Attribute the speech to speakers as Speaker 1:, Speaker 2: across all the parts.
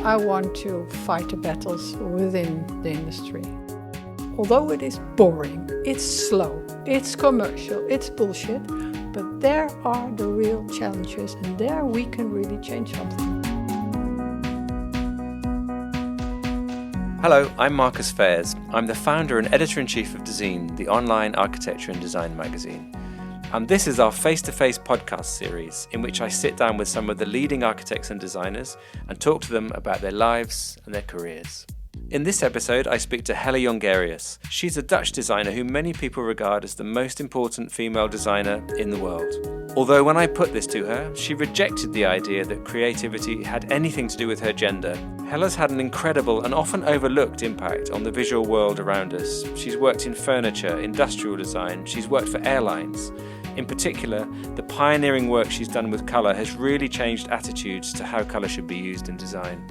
Speaker 1: I want to fight the battles within the industry. Although it is boring, it's slow, it's commercial, it's bullshit, but there are the real challenges and there we can really change something.
Speaker 2: Hello, I'm Marcus Fairs. I'm the founder and editor-in-chief of Dezeen, the online architecture and design magazine. And this is our face-to-face podcast series in which I sit down with some of the leading architects and designers and talk to them about their lives and their careers. In this episode, I speak to Hella Jongerius. She's a Dutch designer who many people regard as the most important female designer in the world. Although when I put this to her, she rejected the idea that creativity had anything to do with her gender. Hella's had an incredible and often overlooked impact on the visual world around us. She's worked in furniture, industrial design, she's worked for airlines. In particular, the pioneering work she's done with colour has really changed attitudes to how colour should be used in design.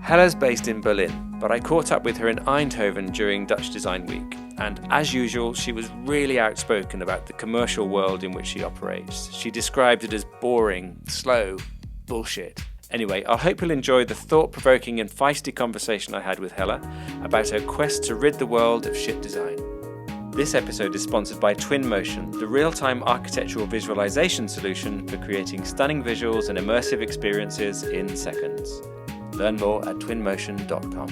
Speaker 2: Hella's based in Berlin, but I caught up with her in Eindhoven during Dutch Design Week, and as usual, she was really outspoken about the commercial world in which she operates. She described it as boring, slow, bullshit. Anyway, I hope you'll enjoy the thought-provoking and feisty conversation I had with Hella about her quest to rid the world of shit design. This episode is sponsored by Twinmotion, the real-time architectural visualization solution for creating stunning visuals and immersive experiences in seconds. Learn more at twinmotion.com.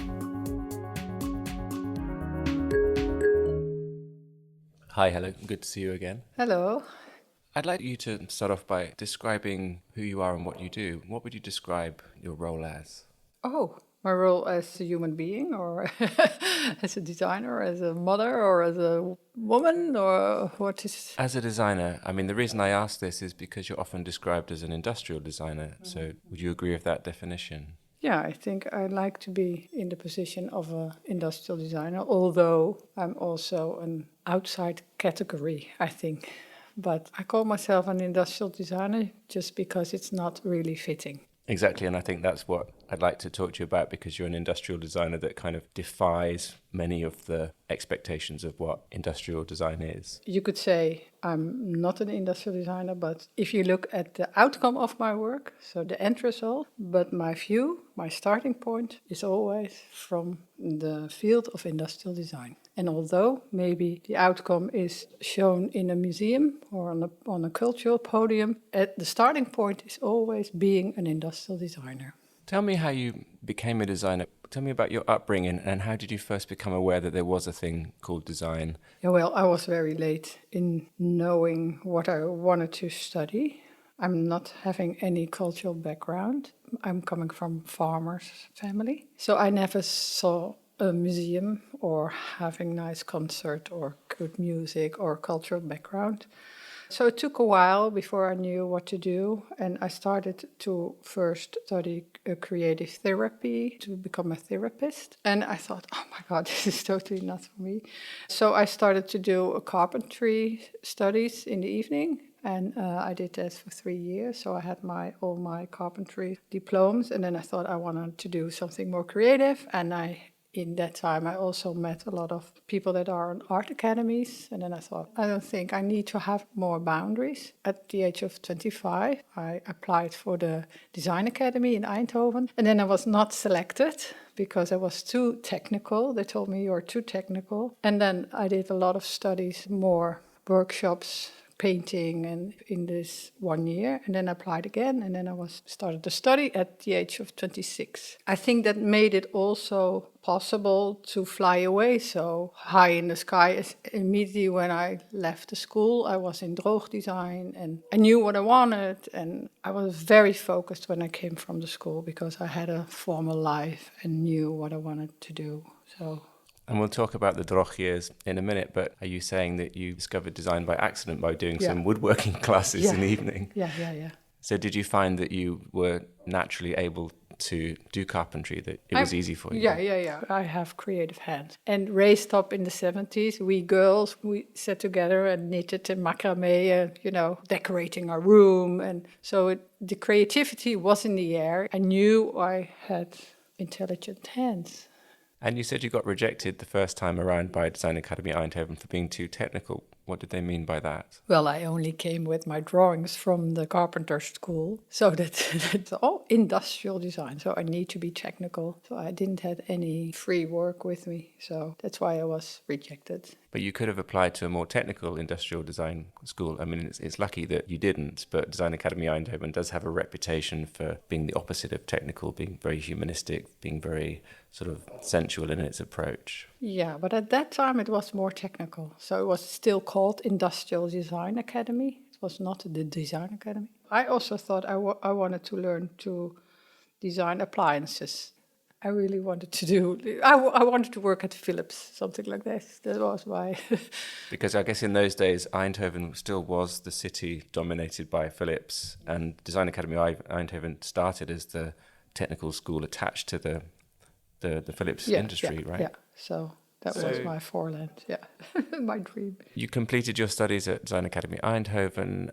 Speaker 2: Hi, Hella. Good to see you again.
Speaker 1: Hello.
Speaker 2: I'd like you to start off by describing who you are and what you do. What would you describe your role as?
Speaker 1: Oh, my role as a human being, or as a designer, as a mother, or as a woman, or what is...
Speaker 2: As a designer, I mean, the reason I ask this is because you're often described as an industrial designer. So would you agree with that definition?
Speaker 1: Yeah, I think I like to be in the position of an industrial designer, although I'm also an outside category, I think. But I call myself an industrial designer just because it's not really fitting.
Speaker 2: Exactly, and I think that's what I'd like to talk to you about, because you're an industrial designer that kind of defies many of the expectations of what industrial design is.
Speaker 1: You could say I'm not an industrial designer, but if you look at the outcome of my work, so the end result, but my view, my starting point is always from the field of industrial design. And although maybe the outcome is shown in a museum or on a cultural podium, at the starting point is always being an industrial designer.
Speaker 2: Tell me how you became a designer. Tell me about your upbringing and how did you first become aware that there was a thing called design?
Speaker 1: Yeah, well, I was very late in knowing what I wanted to study. I'm not having any cultural background. I'm coming from farmers' family. So I never saw a museum or having nice concert or good music or cultural background. So it took a while before I knew what to do, and I started to first study creative therapy to become a therapist. And I thought, oh my God, this is totally not for me. So I started to do carpentry studies in the evening, and I did that for 3 years. So I had all my carpentry diplomas, and then I thought I wanted to do something more creative, and in that time, I also met a lot of people that are in art academies. And then I thought, I don't think I need to have more boundaries. At the age of 25, I applied for the Design Academy in Eindhoven. And then I was not selected because I was too technical. They told me, you're too technical. And then I did a lot of studies, more workshops, painting, and in this 1 year, and then I applied again, and then I started to study at the age of 26. I think that made it also possible to fly away so high in the sky. Immediately when I left the school, I was in droog design, and I knew what I wanted, and I was very focused when I came from the school because I had a formal life and knew what I wanted to do.
Speaker 2: And we'll talk about the droog years in a minute, but are you saying that you discovered design by accident by doing some woodworking classes in the evening?
Speaker 1: Yeah.
Speaker 2: So did you find that you were naturally able to do carpentry, that it was easy for you?
Speaker 1: Yeah. I have creative hands. And raised up in the 70s, we girls, we sat together and knitted and macrame, decorating our room. And so the creativity was in the air. I knew I had intelligent hands.
Speaker 2: And you said you got rejected the first time around by Design Academy Eindhoven for being too technical. What did they mean by that?
Speaker 1: Well, I only came with my drawings from the carpenter school, so that's all industrial design. So I need to be technical. So I didn't have any free work with me. So that's why I was rejected.
Speaker 2: But you could have applied to a more technical industrial design school. I mean, it's lucky that you didn't, but Design Academy Eindhoven does have a reputation for being the opposite of technical, being very humanistic, being very sort of sensual in its approach.
Speaker 1: Yeah, but at that time it was more technical. So it was still called Industrial Design Academy. It was not the Design Academy. I also thought I wanted to learn to design appliances. I really wanted to do, I wanted to work at Philips, something like this. That was my...
Speaker 2: Because I guess in those days, Eindhoven still was the city dominated by Philips, and Design Academy Eindhoven started as the technical school attached to the Philips industry, right?
Speaker 1: Yeah, so that was my foreland, my dream.
Speaker 2: You completed your studies at Design Academy Eindhoven.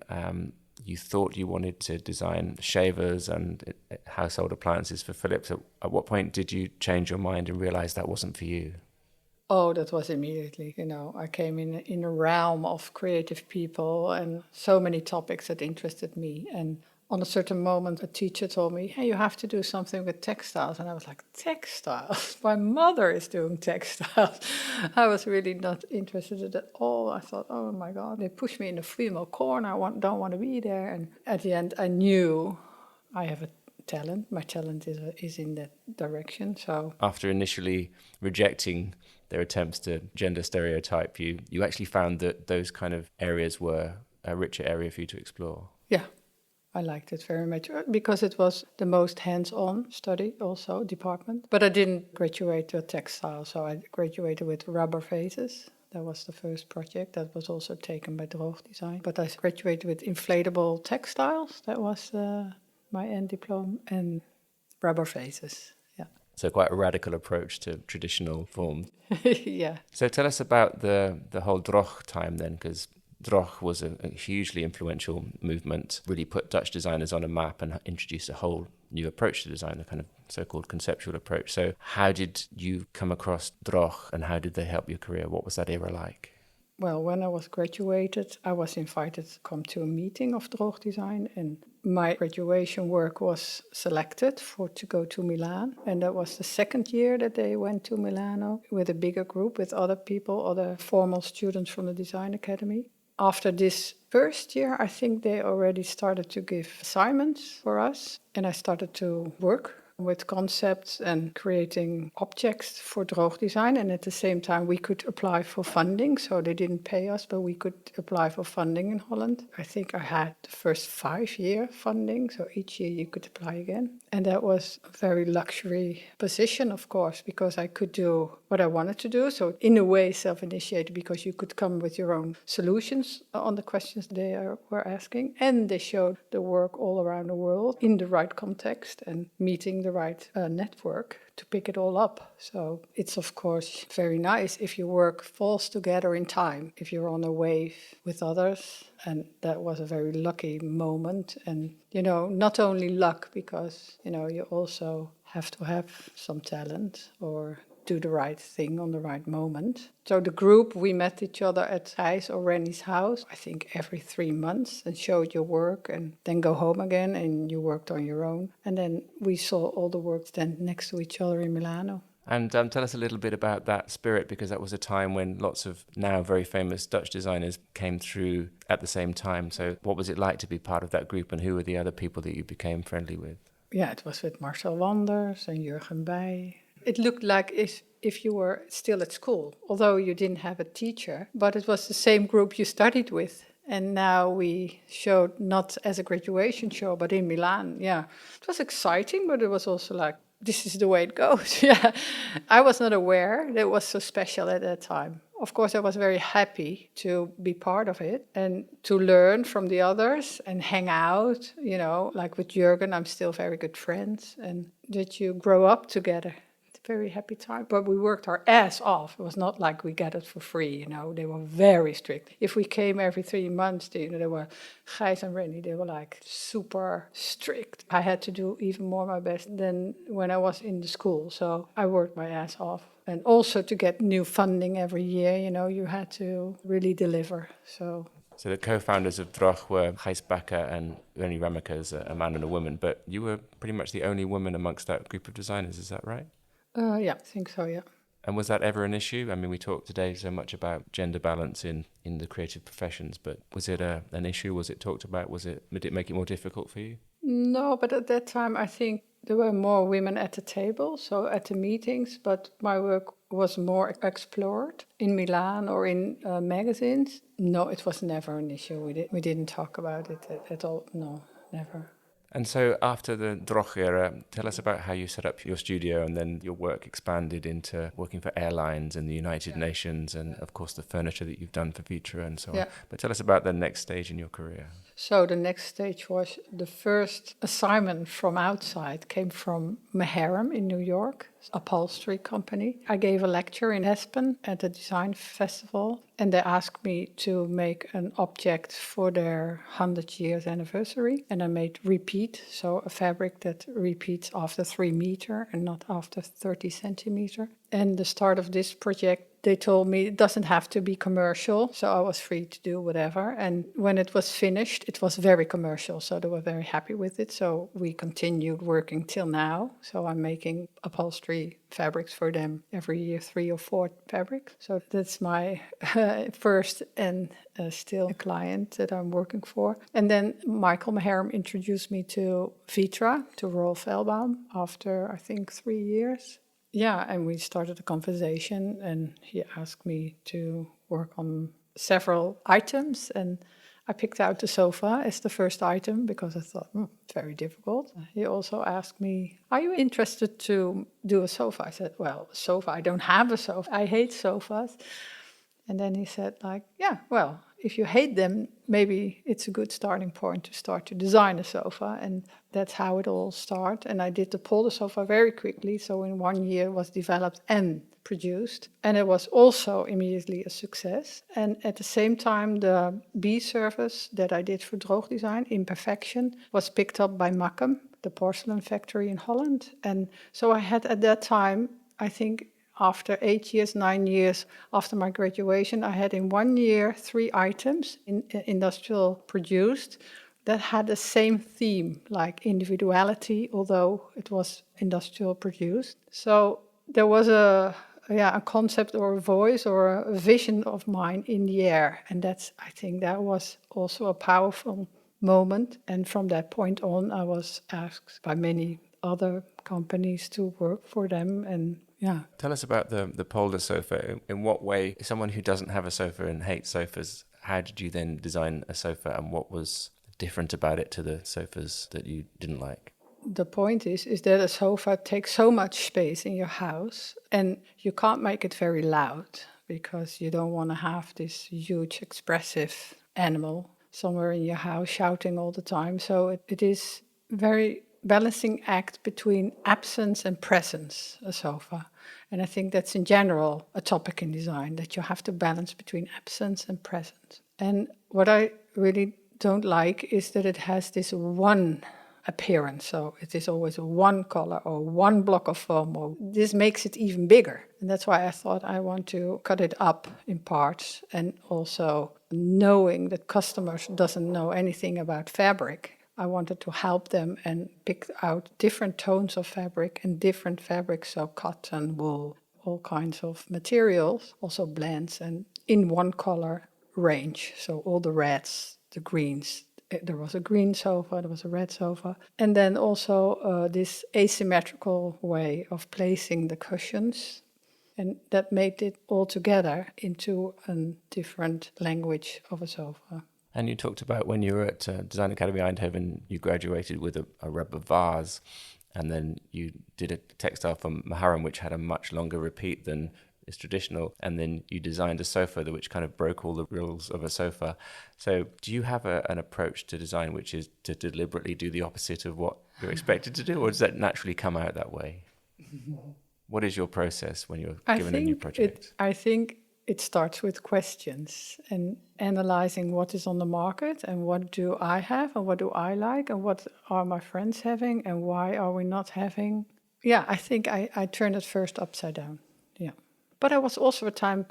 Speaker 2: You thought you wanted to design shavers and household appliances for Philips. At what point did you change your mind and realize that wasn't for you?
Speaker 1: Oh, that was immediately. I came in a realm of creative people and so many topics that interested me. And on a certain moment, a teacher told me, hey, you have to do something with textiles. And I was like, textiles? My mother is doing textiles. I was really not interested in it at all. I thought, oh my God, they pushed me in a female corner. Don't want to be there. And at the end, I knew I have a talent. My talent is in that direction. So
Speaker 2: after initially rejecting their attempts to gender stereotype you, you actually found that those kind of areas were a richer area for you to explore.
Speaker 1: Yeah. I liked it very much because it was the most hands-on study also, department. But I didn't graduate to textile, so I graduated with rubber vases. That was the first project that was also taken by Droog Design. But I graduated with inflatable textiles. That was my end diploma, and rubber vases. Yeah.
Speaker 2: So quite a radical approach to traditional forms.
Speaker 1: Yeah.
Speaker 2: So tell us about the whole Droog time then, because Droog was a hugely influential movement, really put Dutch designers on a map and introduced a whole new approach to design, a kind of so-called conceptual approach. So how did you come across Droog and how did they help your career? What was that era like?
Speaker 1: Well, when I was graduated, I was invited to come to a meeting of Droog Design, and my graduation work was selected to go to Milan. And that was the second year that they went to Milano with a bigger group, with other people, other formal students from the Design Academy. After this first year, I think they already started to give assignments for us, and I started to work with concepts and creating objects for Droog Design. And at the same time, we could apply for funding. So they didn't pay us, but we could apply for funding in Holland. I think I had the first 5-year funding. So each year you could apply again. And that was a very luxury position, of course, because I could do what I wanted to do. So in a way, self-initiated, because you could come with your own solutions on the questions they were asking. And they showed the work all around the world in the right context and meeting the right network to pick it all up. So it's, of course, very nice if your work falls together in time, if you're on a wave with others. And that was a very lucky moment. And, not only luck, because, you also have to have some talent or do the right thing on the right moment. So the group, we met each other at Gijs or Rennie's house, I think every 3 months, and showed your work and then go home again and you worked on your own. And then we saw all the work stand next to each other in Milano.
Speaker 2: And tell us a little bit about that spirit, because that was a time when lots of now very famous Dutch designers came through at the same time. So what was it like to be part of that group, and who were the other people that you became friendly with?
Speaker 1: Yeah, it was with Marcel Wanders and Jurgen Bij. It looked like if you were still at school, although you didn't have a teacher, but it was the same group you studied with. And now we showed not as a graduation show, but in Milan. Yeah, it was exciting, but it was also like, this is the way it goes. Yeah, I was not aware that it was so special at that time. Of course, I was very happy to be part of it and to learn from the others and hang out, like with Jurgen, I'm still very good friends, and that you grow up together. very happy time. But we worked our ass off. It was not like we get it for free, They were very strict. If we came every 3 months, they were, Gijs and Rennie, they were like super strict. I had to do even more my best than when I was in the school. So I worked my ass off. And also to get new funding every year, you had to really deliver. So
Speaker 2: the co-founders of Droch were Gijs Bakker and Rennie Remmeke as a man and a woman, but you were pretty much the only woman amongst that group of designers, is that right?
Speaker 1: Yeah, I think so, yeah.
Speaker 2: And was that ever an issue? I mean, we talked today so much about gender balance in the creative professions, but was it an issue? Was it talked about? Did it make it more difficult for you?
Speaker 1: No, but at that time, I think there were more women at the table, so at the meetings, but my work was more explored in Milan or in magazines. No, it was never an issue. We didn't talk about it at all. No, never.
Speaker 2: And so after the Droch era, tell us about how you set up your studio and then your work expanded into working for airlines and the United Nations and, of course, the furniture that you've done for Vitra and so on. But tell us about the next stage in your career.
Speaker 1: So the next stage was the first assignment from outside came from Maharam in New York, upholstery company. I gave a lecture in Aspen at a design festival, and they asked me to make an object for their 100 years anniversary. And I made repeat, so a fabric that repeats after 3 meters and not after 30 centimeters. And the start of this project, they told me it doesn't have to be commercial, so I was free to do whatever. And when it was finished, it was very commercial, so they were very happy with it. So we continued working till now. So I'm making upholstery fabrics for them every year, 3 or 4 fabrics. So that's my first and still a client that I'm working for. And then Michael Maharam introduced me to Vitra, to Rolf Elbaum, after I think 3 years. Yeah, and we started a conversation, and he asked me to work on several items, and I picked out the sofa as the first item because I thought, very difficult. He also asked me, are you interested to do a sofa? I said, well, a sofa, I don't have a sofa. I hate sofas. And then he said, yeah, well, if you hate them, maybe it's a good starting point to start to design a sofa. And that's how it all started. And I did the polder sofa very quickly. So in 1 year it was developed and produced. And it was also immediately a success. And at the same time, the B service that I did for Droog Design, Imperfection, was picked up by Makkum, the porcelain factory in Holland. And so I had at that time, I think, after 8 years, 9 years after my graduation, I had in 1 year 3 items in industrial produced that had the same theme, like individuality, although it was industrial produced. So there was a concept or a voice or a vision of mine in the air. And I think that was also a powerful moment. And from that point on, I was asked by many other companies to work for them. And yeah.
Speaker 2: Tell us about the polder sofa. In what way, someone who doesn't have a sofa and hates sofas, how did you then design a sofa, and what was different about it to the sofas that you didn't like?
Speaker 1: The point is that a sofa takes so much space in your house, and you can't make it very loud because you don't want to have this huge expressive animal somewhere in your house shouting all the time. So it is very balancing act between absence and presence, a sofa. And I think that's in general a topic in design, that you have to balance between absence and presence. And what I really don't like is that it has this one appearance. So it is always one color or one block of foam, or this makes it even bigger. And that's why I thought I want to cut it up in parts, and also knowing that customers doesn't know anything about fabric, I wanted to help them and pick out different tones of fabric and different fabrics, so cotton, wool, all kinds of materials, also blends, and in one color range. So all the reds, the greens. There was a green sofa, there was a red sofa. And then also this asymmetrical way of placing the cushions. And that made it all together into a different language of a sofa.
Speaker 2: And you talked about when you were at Design Academy Eindhoven, you graduated with a rubber vase, and then you did a textile from Maharam, which had a much longer repeat than is traditional, and then you designed a sofa which kind of broke all the rules of a sofa. So do you have an approach to design which is to deliberately do the opposite of what you're expected to do, or does that naturally come out that way? What is your process when you're given a new project?
Speaker 1: I think it starts with questions and analyzing what is on the market and what do I have and what do I like and what are my friends having and why are we not having. Yeah, I think I turned it first upside down. Yeah. But there was also a time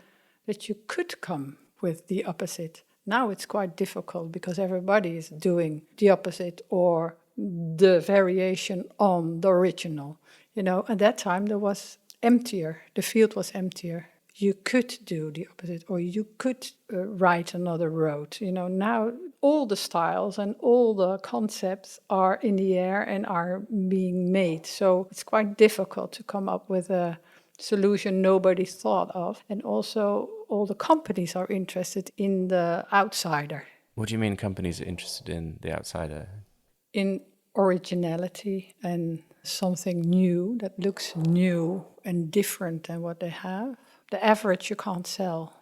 Speaker 1: that you could come with the opposite. Now it's quite difficult because everybody is doing the opposite or the variation on the original. At that time there was emptier, the field was emptier. You could do the opposite or you could write another road. Now all the styles and all the concepts are in the air and are being made. So it's quite difficult to come up with a solution nobody thought of. And also all the companies are interested in the outsider.
Speaker 2: What do you mean companies are interested in the outsider?
Speaker 1: In originality and something new that looks new and different than what they have. The average you can't sell.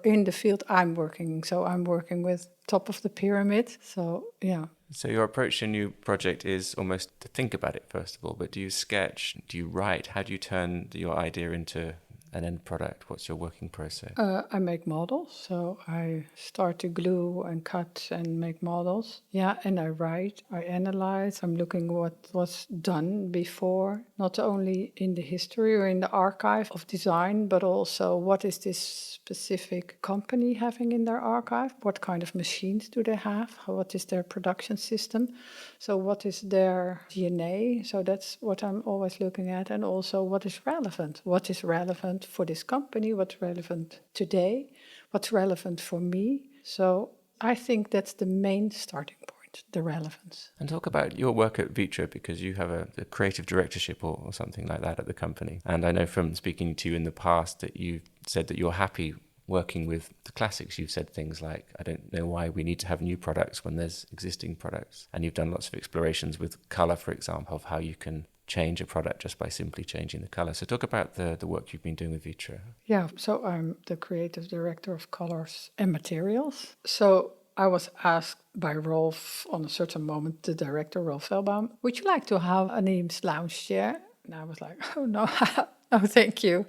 Speaker 1: In the field I'm working, so I'm working with top of the pyramid. So, yeah.
Speaker 2: So your approach to a new project is almost to think about it, first of all, but do you sketch? Do you write? How do you turn your idea into an end product? What's your working process?
Speaker 1: I make models, so I start to glue and cut and make models. Yeah, and I write, I analyze, I'm looking what was done before, not only in the history or in the archive of design, but also what is this specific company having in their archive? What kind of machines do they have? What is their production system? So what is their DNA? So that's what I'm always looking at. And also what is relevant? What is relevant for this company? What's relevant today? What's relevant for me? So I think that's the main starting point, the relevance.
Speaker 2: And talk about your work at Vitra, because you have a creative directorship or something like that at the company. And I know from speaking to you in the past that you said that you're happy working with the classics. You've said things like, I don't know why we need to have new products when there's existing products. And you've done lots of explorations with colour, for example, of how you can change a product just by simply changing the colour. So talk about the work you've been doing with Vitra.
Speaker 1: Yeah, so I'm the creative director of colors and materials. So I was asked by Rolf on a certain moment, the director, Rolf Velbaum, would you like to have an Eames lounge chair? And I was like, oh no, no, thank you.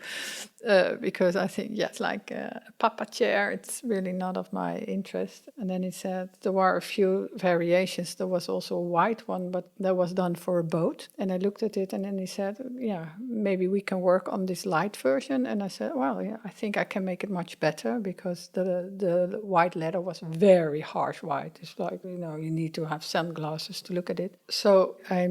Speaker 1: Because I think, yes, like a papa chair, it's really not of my interest. And then he said there were a few variations. There was also a white one, but that was done for a boat. And I looked at it and then he said, yeah, maybe we can work on this light version. And I said, well, yeah, I think I can make it much better because the white leather was very harsh white. It's like, you need to have sunglasses to look at it. So I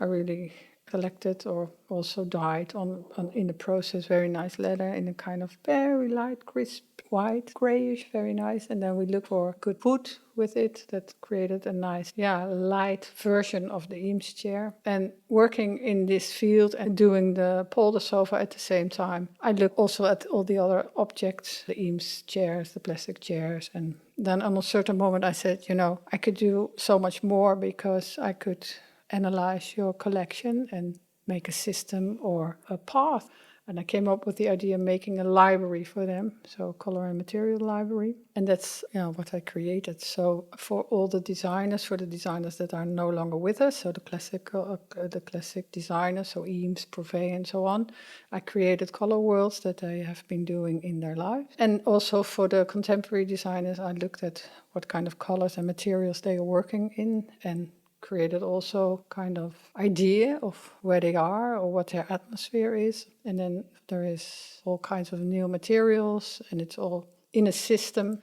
Speaker 1: really collected or also dyed on in the process very nice leather in a kind of very light, crisp white, grayish, very nice. And then we looked for good wood with it that created a nice, light version of the Eames chair. And working in this field and doing the polder sofa at the same time, I looked also at all the other objects, the Eames chairs, the plastic chairs. And then on a certain moment I said, I could do so much more because I could analyze your collection and make a system or a path. And I came up with the idea of making a library for them, so color and material library. And that's what I created. So for all the designers, for the designers that are no longer with us, so the classic designers, so Eames, Prouvé, and so on, I created color worlds that they have been doing in their lives. And also for the contemporary designers, I looked at what kind of colors and materials they are working in and created also kind of idea of where they are or what their atmosphere is. And then there is all kinds of new materials and it's all in a system.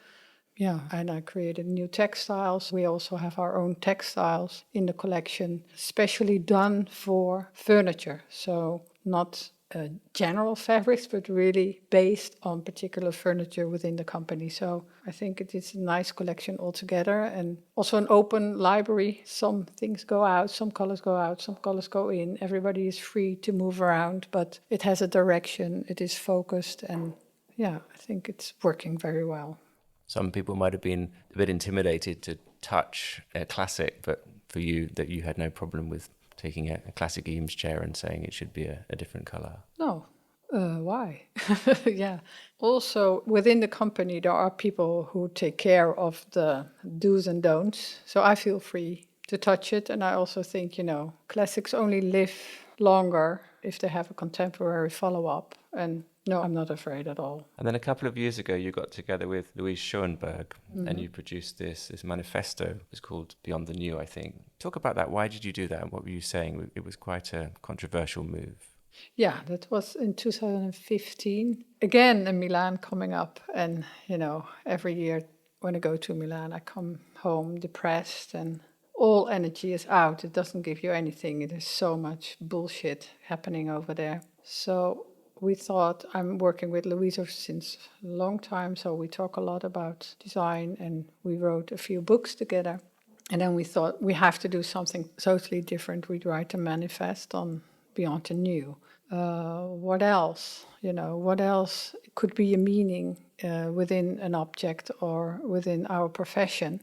Speaker 1: Yeah, and I created new textiles. We also have our own textiles in the collection, specially done for furniture. So not general fabrics, but really based on particular furniture within the company. So I think it is a nice collection altogether and also an open library. Some things go out, some colors go out, some colors go in. Everybody is free to move around, but it has a direction, it is focused, and I think it's working very well.
Speaker 2: Some people might have been a bit intimidated to touch a classic, but for you, that you had no problem with taking a classic Eames chair and saying it should be a different color?
Speaker 1: No. Why? Yeah. Also, within the company, there are people who take care of the do's and don'ts. So I feel free to touch it. And I also think, classics only live longer if they have a contemporary follow-up. And no, I'm not afraid at all.
Speaker 2: And then a couple of years ago, you got together with Louise Schoenberg and you produced this manifesto. It's called Beyond the New, I think. Talk about that. Why did you do that? And what were you saying? It was quite a controversial move.
Speaker 1: Yeah, that was in 2015. Again, in Milan coming up. And, every year when I go to Milan, I come home depressed and all energy is out. It doesn't give you anything. There's so much bullshit happening over there. So we thought, I'm working with Louisa since a long time, so we talk a lot about design, and we wrote a few books together. And then we thought we have to do something totally different. We'd write a manifest on Beyond the New. What else? What else could be a meaning within an object or within our profession,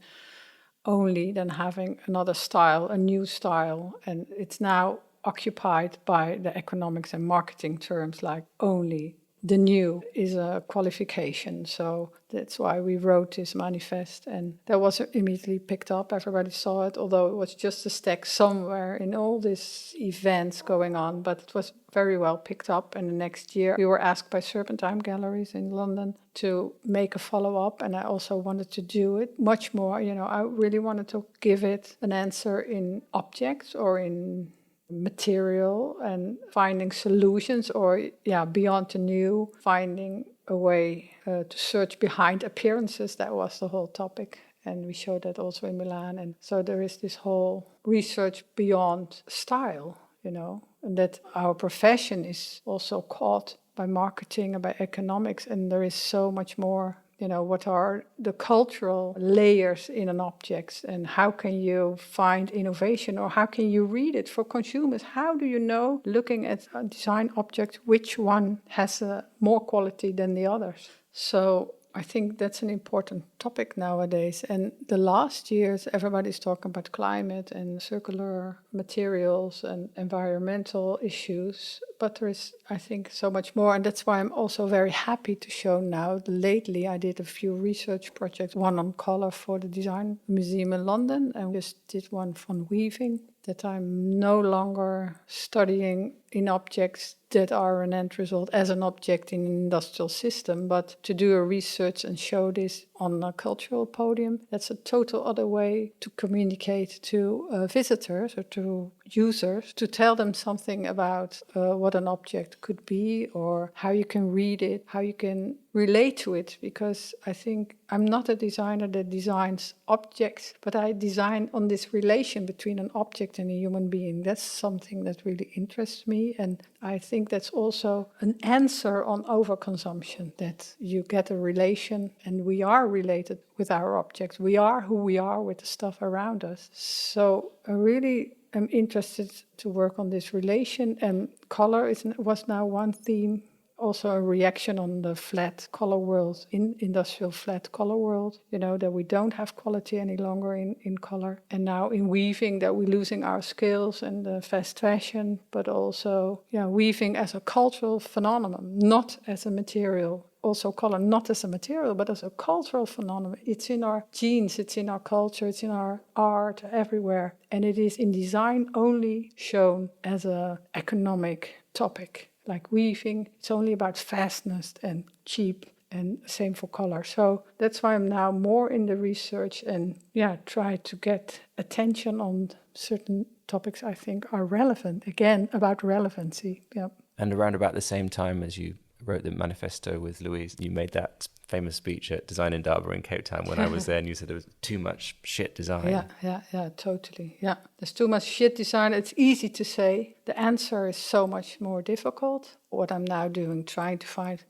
Speaker 1: only than having another style, a new style. And it's now occupied by the economics and marketing terms like only. The new is a qualification. So that's why we wrote this manifest. And that was immediately picked up. Everybody saw it, although it was just a stack somewhere in all these events going on. But it was very well picked up. And the next year, we were asked by Serpentine Galleries in London to make a follow-up. And I also wanted to do it much more. I really wanted to give it an answer in objects or in material and finding solutions, or beyond the new, finding a way to search behind appearances. That was the whole topic, and we showed that also in Milan. And so there is this whole research beyond style, and that our profession is also caught by marketing and by economics, and there is so much more. What are the cultural layers in an object, and how can you find innovation, or how can you read it for consumers? How do you know, looking at a design object, which one has more quality than the others? So I think that's an important topic nowadays. And the last years, everybody's talking about climate and circular materials and environmental issues. But there is, I think, so much more. And that's why I'm also very happy to show now. Lately, I did a few research projects, one on color for the Design Museum in London, and just did one on weaving, that I'm no longer studying in objects that are an end result as an object in an industrial system, but to do a research and show this on a cultural podium. That's a total other way to communicate to visitors or to users, to tell them something about what an object could be, or how you can read it, how you can relate to it, because I think I'm not a designer that designs objects, but I design on this relation between an object and a human being. That's something that really interests me, and I think that's also an answer on overconsumption, that you get a relation, and we are related with our objects. We are who we are with the stuff around us. So I really am interested to work on this relation, and color was now one theme. Also a reaction on the flat color world, in industrial flat color world, that we don't have quality any longer in color. And now in weaving, that we're losing our skills and the fast fashion, but also weaving as a cultural phenomenon, not as a material. Also color not as a material, but as a cultural phenomenon. It's in our genes, it's in our culture, it's in our art, everywhere. And it is in design only shown as an economic topic. Like weaving, it's only about fastness and cheap, and same for color. So that's why I'm now more in the research and try to get attention on certain topics I think are relevant. Again, about relevancy. Yeah.
Speaker 2: And around about the same time as you wrote the manifesto with Louise, you made that famous speech at Design Indaba in Cape Town when I was there, and you said there was too much shit design.
Speaker 1: Yeah, totally. Yeah, there's too much shit design. It's easy to say. The answer is so much more difficult. What I'm now doing, trying to find,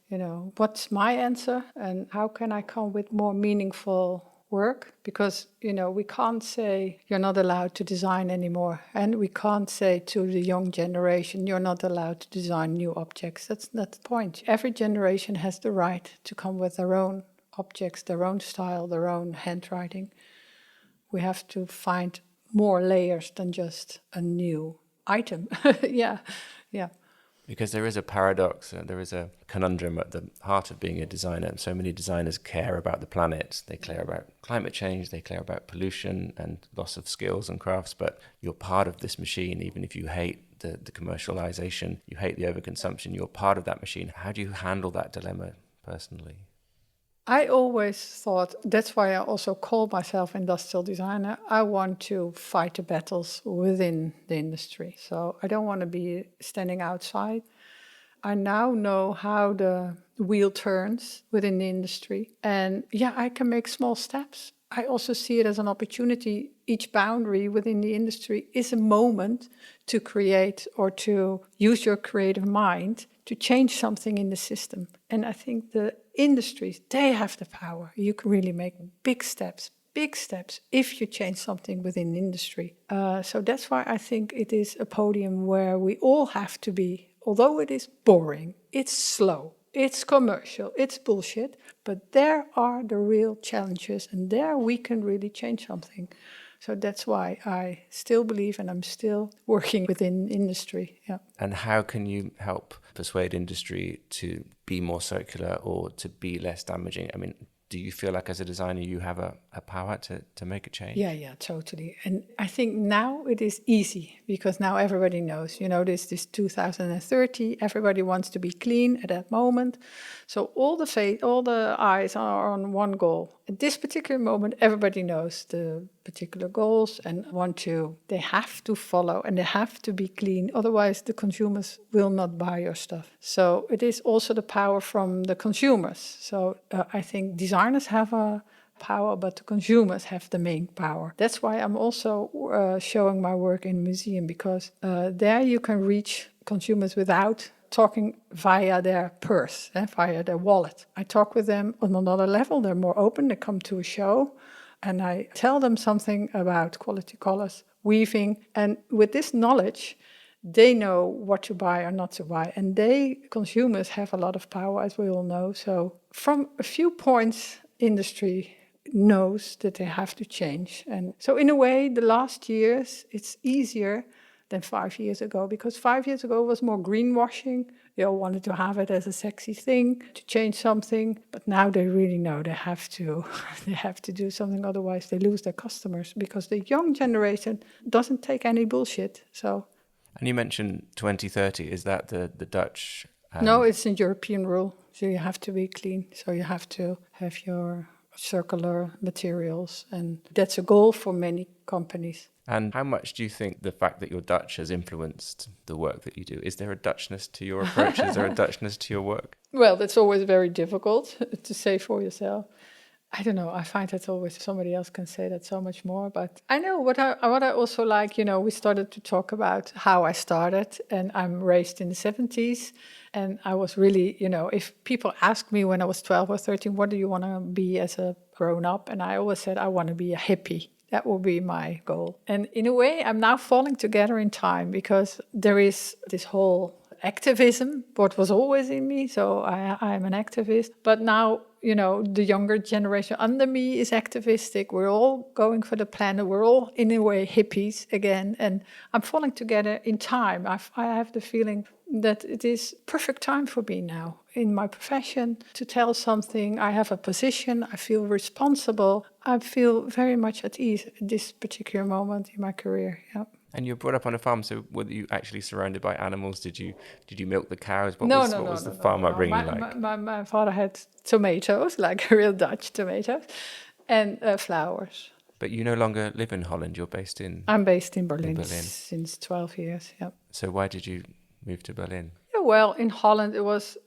Speaker 1: what's my answer, and how can I come with more meaningful work, because we can't say you're not allowed to design anymore, and we can't say to the young generation you're not allowed to design new objects. That's not the point. Every generation has the right to come with their own objects, their own style, their own handwriting. We have to find more layers than just a new item. yeah
Speaker 2: Because there is a paradox, there is a conundrum at the heart of being a designer. So many designers care about the planet, they care about climate change, they care about pollution and loss of skills and crafts, but you're part of this machine, even if you hate the commercialization, you hate the overconsumption, you're part of that machine. How do you handle that dilemma personally?
Speaker 1: I always thought, that's why I also call myself industrial designer. I want to fight the battles within the industry. So I don't want to be standing outside. I now know how the wheel turns within the industry. And yeah, I can make small steps. I also see it as an opportunity. Each boundary within the industry is a moment to create or to use your creative mind to change something in the system. And I think the industries, they have the power. You can really make big steps if you change something within industry. So that's why I think it is a podium where we all have to be, although it is boring, it's slow, it's commercial, it's bullshit, but there are the real challenges and there we can really change something. So that's why I still believe and I'm still working within industry. Yeah.
Speaker 2: And how can you help persuade industry to be more circular or to be less damaging? I mean, do you feel like as a designer you have a power to make a change?
Speaker 1: Yeah, totally. And I think now it is easy because now everybody knows, this 2030, everybody wants to be clean at that moment. So all the eyes are on one goal. At this particular moment, everybody knows the particular goals and they have to follow and they have to be clean. Otherwise, the consumers will not buy your stuff. So it is also the power from the consumers. So I think designers have a power, but the consumers have the main power. That's why I'm also showing my work in a museum, because there you can reach consumers without talking via their purse, via their wallet. I talk with them on another level. They're more open. They come to a show and I tell them something about quality colors, weaving. And with this knowledge, they know what to buy or not to buy. And consumers have a lot of power, as we all know. So from a few points, industry knows that they have to change. And so in a way, the last years, it's easier than 5 years ago, because 5 years ago was more greenwashing. They all wanted to have it as a sexy thing, to change something. But now they really know they have to they have to do something, otherwise they lose their customers, because the young generation doesn't take any bullshit. So.
Speaker 2: And you mentioned 2030. Is that the Dutch?
Speaker 1: No, it's a European rule. So you have to be clean. So you have to have your circular materials. And that's a goal for many companies.
Speaker 2: And how much do you think the fact that you're Dutch has influenced the work that you do? Is there a Dutchness to your approach? Is there a Dutchness to your work?
Speaker 1: Well, that's always very difficult to say for yourself. I don't know. I find that always somebody else can say that so much more. But I know what I also like, we started to talk about how I started, and I'm raised in the 70s. And I was really, if people ask me when I was 12 or 13, what do you want to be as a grown up? And I always said, I want to be a hippie. That will be my goal. And in a way, I'm now falling together in time, because there is this whole activism, what was always in me. So I'm an activist. But now, the younger generation under me is activistic. We're all going for the planet. We're all, in a way, hippies again. And I'm falling together in time. I have the feeling that it is perfect time for me now in my profession to tell something. I have a position. I feel responsible. I feel very much at ease at this particular moment in my career. Yeah.
Speaker 2: And you were brought up on a farm, so were you actually surrounded by animals? Did you milk the cows? What was the farm upbringing like?
Speaker 1: My father had tomatoes, like real Dutch tomatoes, and flowers.
Speaker 2: But you no longer live in Holland. You're based in...
Speaker 1: I'm based in Berlin since 12 years, yeah.
Speaker 2: So why did you move to Berlin?
Speaker 1: Yeah, well, in Holland it was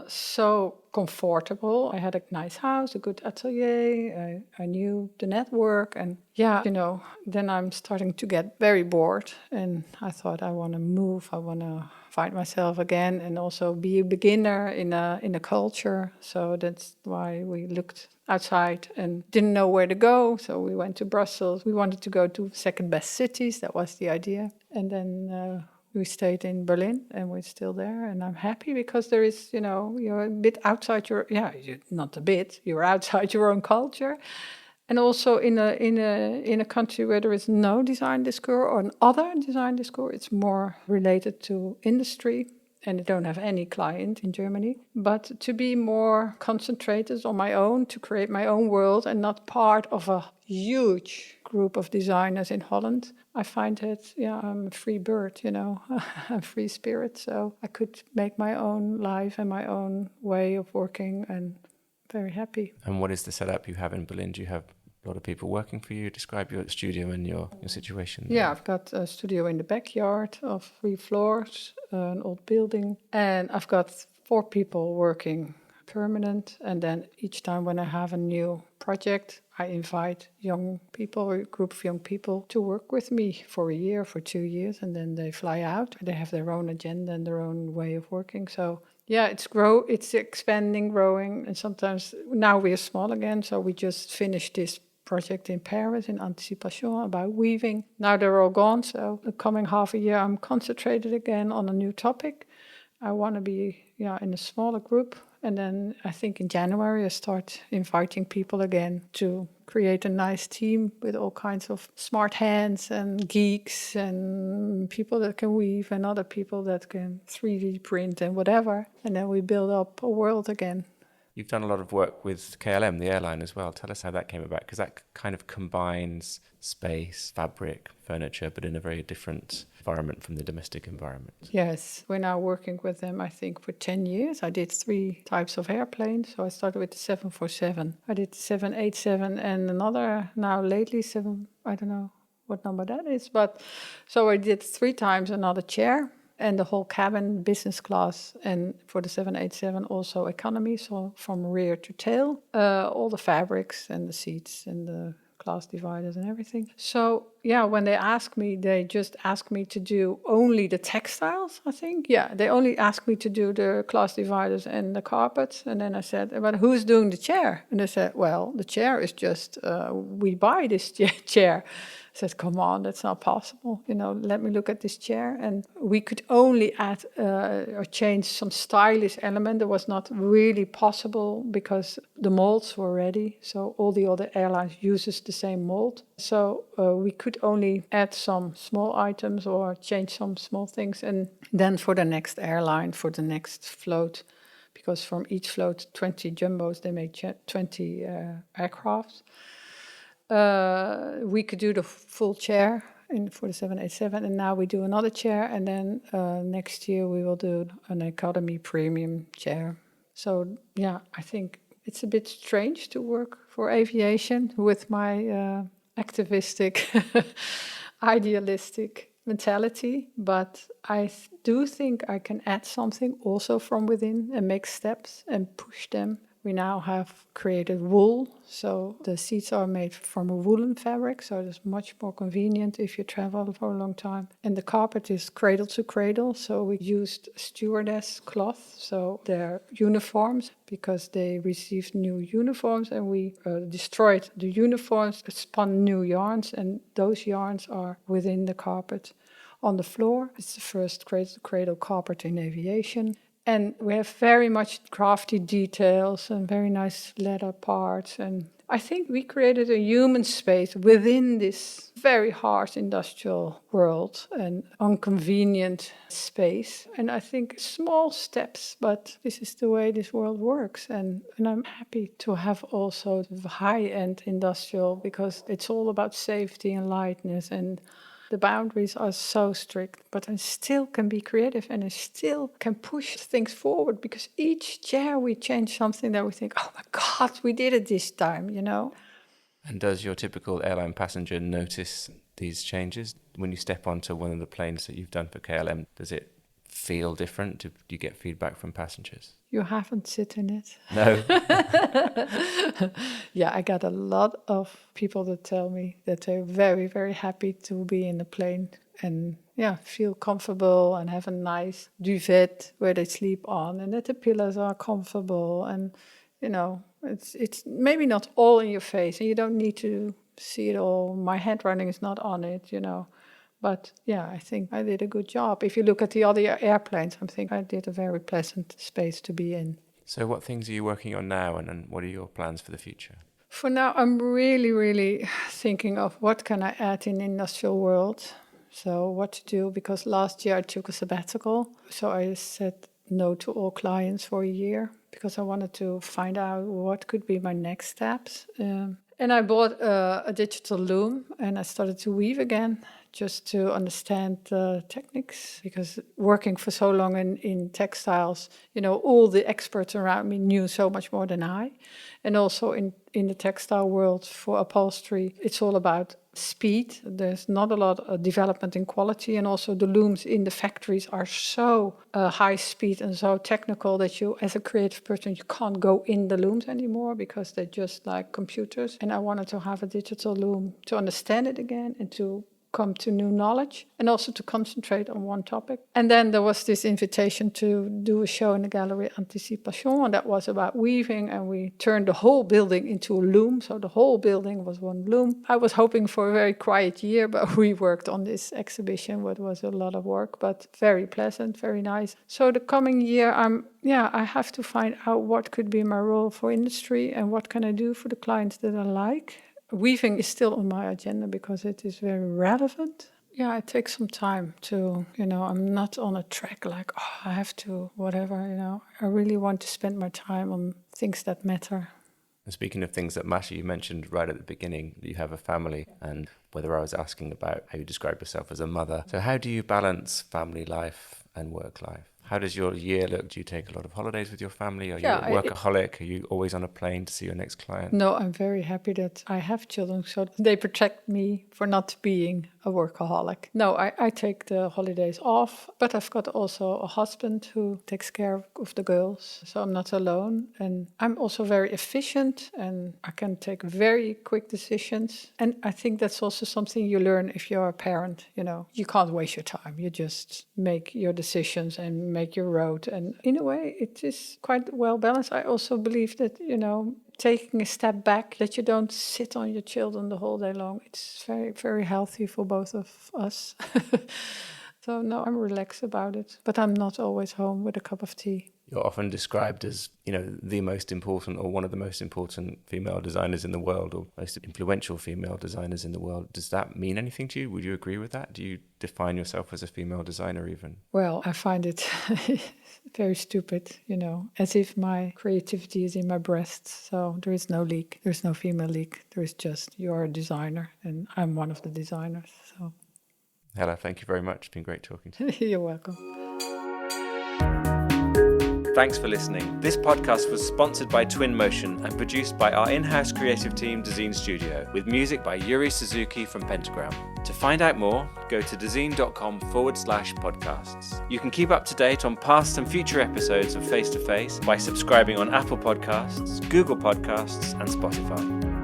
Speaker 1: so comfortable. I had a nice house, a good atelier. I knew the network, and then I'm starting to get very bored. And I thought, I want to move. I want to find myself again, and also be a beginner in a culture. So that's why we looked outside and didn't know where to go. So we went to Brussels. We wanted to go to second best cities. That was the idea. And then we stayed in Berlin, and we're still there. And I'm happy, because there is, you're a bit outside not a bit, you're outside your own culture. And also in a country where there is no design discourse or an other design discourse, it's more related to industry. and I don't have any client in Germany. But to be more concentrated on my own, to create my own world and not part of a huge group of designers in Holland, I find it, I'm a free bird, a free spirit. So I could make my own life and my own way of working, and very happy.
Speaker 2: And what is the setup you have in Berlin? Do you have a lot of people working for you? Describe your studio and your situation.
Speaker 1: Yeah, I've got a studio in the backyard of 3 floors, an old building, and I've got 4 people working permanent. And then each time when I have a new project, I invite young people, or a group of young people, to work with me for a year, for 2 years, and then they fly out. They have their own agenda and their own way of working. So yeah, it's expanding, growing, and sometimes now we are small again. So we just finished this project in Paris in Anticipation about weaving. Now they're all gone, so the coming half a year I'm concentrated again on a new topic. I want to be in a smaller group, and then I think in January I start inviting people again to create a nice team with all kinds of smart hands and geeks and people that can weave and other people that can 3D print and whatever, and then we build up a world again.
Speaker 2: You've done a lot of work with KLM, the airline, as well. Tell us how that came about, because that kind of combines space, fabric, furniture, but in a very different environment from the domestic environment.
Speaker 1: Yes, we're now working with them, I think, for 10 years. I did 3 types of airplanes. So I started with the 747. I did 787 and another, now lately, I don't know what number that is. But so I did 3 times another chair. And the whole cabin, business class, and for the 787 also economy, so from rear to tail, all the fabrics and the seats and the class dividers and everything. So when they ask me, they just ask me to do only the textiles, I think. Yeah, they only ask me to do the class dividers and the carpets. And then I said, but who's doing the chair? And they said, well, the chair is just, we buy this chair. I said, come on, that's not possible. Let me look at this chair. And we could only add or change some stylish element that was not really possible because the molds were ready. So all the other airlines uses the same mold. So we could only add some small items or change some small things. And then for the next airline, for the next float, because from each float, 20 jumbos, they make 20 aircrafts. We could do the full chair for the 787, and now we do another chair, and then next year we will do an economy premium chair. So I think it's a bit strange to work for aviation with my activistic, idealistic mentality, but I do think I can add something also from within and make steps and push them. We now have created wool, so the seats are made from a woolen fabric, so it's much more convenient if you travel for a long time. And the carpet is cradle to cradle, so we used stewardess cloth, so their uniforms, because they received new uniforms, and we destroyed the uniforms, spun new yarns, and those yarns are within the carpet on the floor. It's the first cradle to cradle carpet in aviation. And we have very much crafty details and very nice leather parts. And I think we created a human space within this very harsh industrial world and inconvenient space. And I think small steps, but this is the way this world works. And I'm happy to have also the high-end industrial, because it's all about safety and lightness, and the boundaries are so strict, but I still can be creative and I still can push things forward, because each chair we change something that we think, oh my God, we did it this time,
Speaker 2: And does your typical airline passenger notice these changes? When you step onto one of the planes that you've done for KLM, does it feel different? Do you get feedback from passengers?
Speaker 1: You haven't sit in it.
Speaker 2: No.
Speaker 1: Yeah, I got a lot of people that tell me that they're very, very happy to be in the plane and feel comfortable and have a nice duvet where they sleep on, and that the pillows are comfortable, and it's maybe not all in your face, and you don't need to see it all. My handwriting is not on it, But I think I did a good job. If you look at the other airplanes, I think I did a very pleasant space to be in.
Speaker 2: So what things are you working on now, and what are your plans for the future?
Speaker 1: For now, I'm really, really thinking of what can I add in the industrial world. So what to do, because last year I took a sabbatical. So I said no to all clients for a year because I wanted to find out what could be my next steps. And I bought a digital loom and I started to weave again just to understand the techniques, because working for so long in textiles, all the experts around me knew so much more than I. And also in the textile world for upholstery, it's all about speed. There's not a lot of development in quality, and also the looms in the factories are so high speed and so technical that you, as a creative person, you can't go in the looms anymore because they're just like computers. And I wanted to have a digital loom to understand it again and to come to new knowledge and also to concentrate on one topic. And then there was this invitation to do a show in the Gallery Anticipation, and that was about weaving, and we turned the whole building into a loom. So the whole building was one loom. I was hoping for a very quiet year, but we worked on this exhibition, what was a lot of work, but very pleasant, very nice. So the coming year, I have to find out what could be my role for industry and what can I do for the clients that I like. Weaving is still on my agenda because it is very relevant. Yeah, it takes some time to, I'm not on a track like, I have to, whatever, I really want to spend my time on things that matter.
Speaker 2: And speaking of things that matter, you mentioned right at the beginning that you have a family, and whether I was asking about how you describe yourself as a mother. So how do you balance family life and work life? How does your year look? Do you take a lot of holidays with your family? Are you a workaholic? Are you always on a plane to see your next client?
Speaker 1: No, I'm very happy that I have children, so they protect me for not being a workaholic. No, I take the holidays off, but I've got also a husband who takes care of the girls, so I'm not alone. And I'm also very efficient, and I can take very quick decisions. And I think that's also something you learn if you're a parent. You can't waste your time. You just make your decisions and make your road. And in a way, it is quite well balanced. I also believe that, taking a step back, that you don't sit on your children the whole day long. It's very, very healthy for both of us. So no, I'm relaxed about it, but I'm not always home with a cup of tea.
Speaker 2: You're often described as, the most important or one of the most important female designers in the world, or most influential female designers in the world. Does that mean anything to you? Would you agree with that? Do you define yourself as a female designer even?
Speaker 1: Well, I find it very stupid, as if my creativity is in my breast. So there is no leak. There's no female leak. There is just, you're a designer and I'm one of the designers. So,
Speaker 2: Hella, thank you very much. It's been great talking to you.
Speaker 1: You're welcome.
Speaker 2: Thanks for listening. This podcast was sponsored by Twinmotion and produced by our in-house creative team, Dezeen Studio, with music by Yuri Suzuki from Pentagram. To find out more, go to dezeen.com/podcasts. You can keep up to date on past and future episodes of Face to Face by subscribing on Apple Podcasts, Google Podcasts, and Spotify.